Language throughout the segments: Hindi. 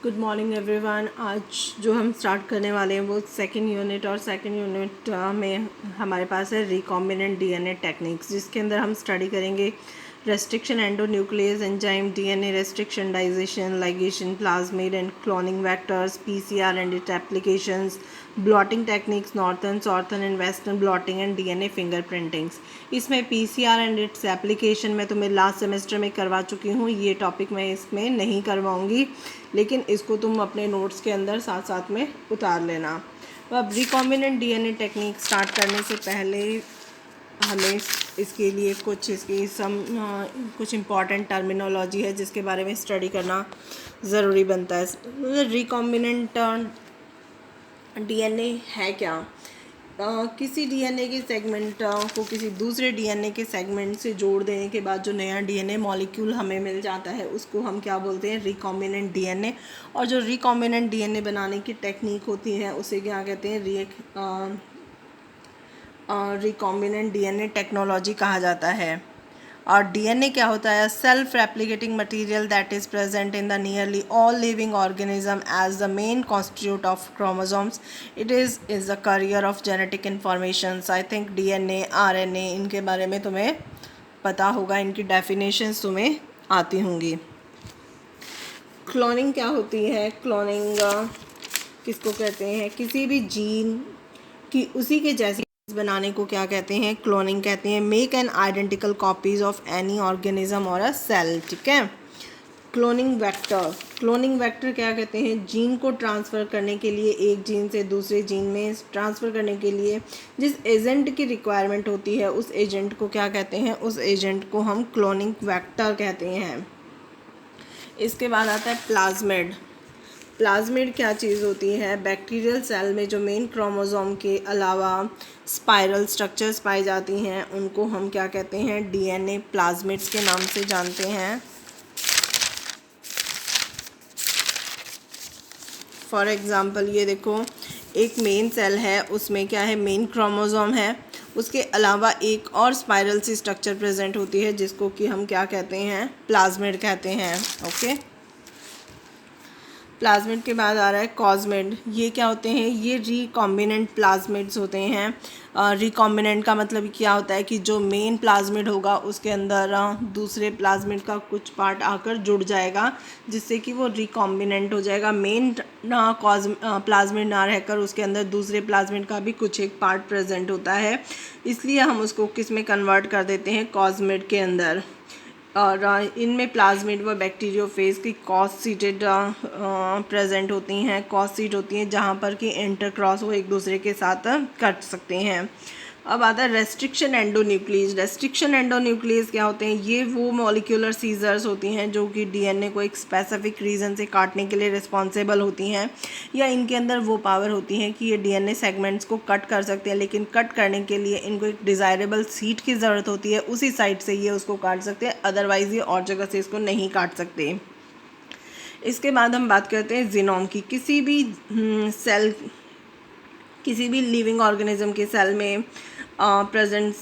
Good morning everyone. आज जो हम स्टार्ट करने वाले हैं वो सेकंड यूनिट और सेकंड यूनिट में हमारे पास है रिकॉम्बिनेंट डीएनए टेक्निक्स, जिसके अंदर हम स्टडी करेंगे restriction endonuclease enzyme, DNA restriction, digestion, ligation, plasmid and cloning vectors, PCR and it applications, blotting techniques, northern southern and western blotting and DNA fingerprintings. इसमें पीसीआर एंड इट्स एप्लीकेशन मैं तुम्हें लास्ट सेमेस्टर में करवा चुकी हूँ, ये टॉपिक मैं इसमें नहीं करवाऊँगी, लेकिन इसको तुम अपने नोट्स के अंदर साथ साथ में उतार लेना। तो अब रिकॉम्बिनेंट डीएनए टेक्निक स्टार्ट करने से पहले हमें इसके लिए कुछ इम्पॉर्टेंट टर्मिनोलॉजी है जिसके बारे में स्टडी करना ज़रूरी बनता है। रिकॉम्बिनेंट डीएनए है क्या? किसी डीएनए के सेगमेंट को किसी दूसरे डीएनए के सेगमेंट से जोड़ देने के बाद जो नया डीएनए मॉलिक्यूल हमें मिल जाता है उसको हम क्या बोलते हैं? Recombinant DNA. और जो रिकॉम्बिनेंट डीएनए बनाने की टेक्निक होती है उसे क्या कहते हैं? रिकॉम्बिनेंट डीएनए टेक्नोलॉजी कहा जाता है। और डीएनए क्या होता है? Self replicating material that is present in the nearly all living organism as the main constitute of chromosomes. It is the carrier of genetic information. I think DNA, RNA, इनके बारे में तुम्हें पता होगा, इनकी डेफिनेशंस तुम्हें आती होंगी। क्लोनिंग क्या होती है? क्लोनिंग किसको कहते हैं? किसी भी जीन की उसी के जैसी बनाने को क्या कहते हैं? क्लोनिंग कहते हैं। Make an identical copies of any organism और अ सेल। ठीक है। क्लोनिंग वेक्टर क्या कहते हैं? जीन को ट्रांसफ़र करने के लिए, एक जीन से दूसरे जीन में ट्रांसफ़र करने के लिए जिस एजेंट की रिक्वायरमेंट होती है उस एजेंट को क्या कहते हैं? उस एजेंट को हम क्लोनिंग वेक्टर कहते हैं। इसके बाद आता है प्लाज्मिड। प्लाज्मिड क्या चीज़ होती है? बैक्टीरियल सेल में जो मेन क्रोमोसोम के अलावा स्पाइरल स्ट्रक्चर्स पाई जाती हैं उनको हम क्या कहते हैं? डीएनए प्लाज्मिड्स के नाम से जानते हैं। फॉर एग्जांपल ये देखो, एक मेन सेल है, उसमें क्या है? मेन क्रोमोसोम है, उसके अलावा एक और स्पाइरल सी स्ट्रक्चर प्रेजेंट होती है जिसको कि हम क्या कहते हैं? प्लाज्मिड कहते हैं। ओके। प्लाज्मिड के बाद आ रहा है कॉस्मिड। ये क्या होते हैं? ये रिकॉम्बिनेंट प्लाज्मिड्स होते हैं। रिकॉम्बिनेंट का मतलब क्या होता है कि जो मेन प्लाज्मिड होगा उसके अंदर दूसरे प्लाज्मिड का कुछ पार्ट आकर जुड़ जाएगा जिससे कि वो रिकॉम्बिनेंट हो जाएगा। मेन प्लाज्मिड ना रहकर उसके अंदर दूसरे प्लाज्मिड का भी कुछ एक पार्ट प्रेजेंट होता है, इसलिए हम उसको किस में कन्वर्ट कर देते हैं? कॉस्मिड के अंदर। और इनमें प्लाज्मिड व बैक्टीरियोफेज की कॉस सीटेड प्रेजेंट होती हैं, कॉस सीट होती हैं जहाँ पर कि इंटरक्रॉस वो एक दूसरे के साथ कर सकते हैं। अब आता है रेस्ट्रिक्शन एंडोन्यूक्लियस। रेस्ट्रिक्शन एंडोन्यूक्लियस क्या होते हैं? ये वो मॉलिक्यूलर सीजर्स होती हैं जो कि डीएनए को एक स्पेसिफिक रीजन से काटने के लिए रिस्पॉन्सिबल होती हैं, या इनके अंदर वो पावर होती है कि ये डीएनए सेगमेंट्स को कट कर सकते हैं, लेकिन कट करने के लिए इनको एक डिज़ायरेबल सीट की ज़रूरत होती है, उसी साइड से ये उसको काट सकते हैं, अदरवाइज़ ये और जगह से इसको नहीं काट सकते। इसके बाद हम बात करते हैं जीनोम की। किसी भी लिविंग ऑर्गेनिज्म के सेल में प्रेजेंट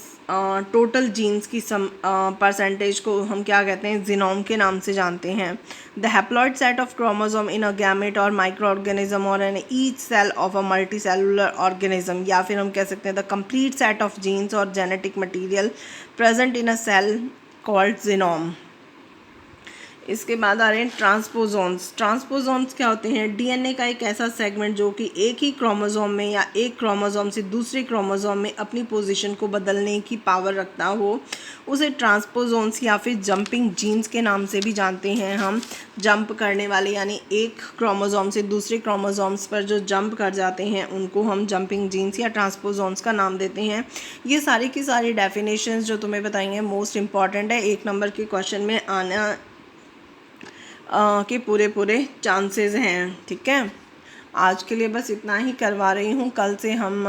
टोटल जीन्स की परसेंटेज को हम क्या कहते हैं? जीनोम के नाम से जानते हैं। The haploid set of chromosome in a gamete और माइक्रो ऑर्गेनिज्म और in each cell of a multicellular organism, या फिर हम कह सकते हैं the complete set of genes और genetic material present in a cell called genome. इसके बाद आ रहे हैं ट्रांसपोजोन्स। ट्रांसपोजोन्स क्या होते हैं? डीएनए का एक ऐसा सेगमेंट जो कि एक ही क्रोमोसोम में या एक क्रोमोसोम से दूसरे क्रोमोसोम में अपनी पोजीशन को बदलने की पावर रखता हो, उसे ट्रांसपोजोन्स या फिर जंपिंग जीन्स के नाम से भी जानते हैं हम। जंप करने वाले यानी एक क्रोमोसोम से दूसरे क्रोमोसोम्स पर जो जंप कर जाते हैं उनको हम जंपिंग जीन्स या ट्रांसपोजोन्स का नाम देते हैं। ये सारी की सारी डेफिनेशंस जो तुम्हें बताएंगे मोस्ट इंपॉर्टेंट है, 1 नंबर के क्वेश्चन में आना के पूरे चांसेस हैं। ठीक है। आज के लिए बस इतना ही करवा रही हूँ। कल से हम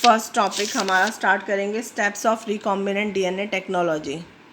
फर्स्ट टॉपिक हमारा स्टार्ट करेंगे, steps of recombinant DNA technology.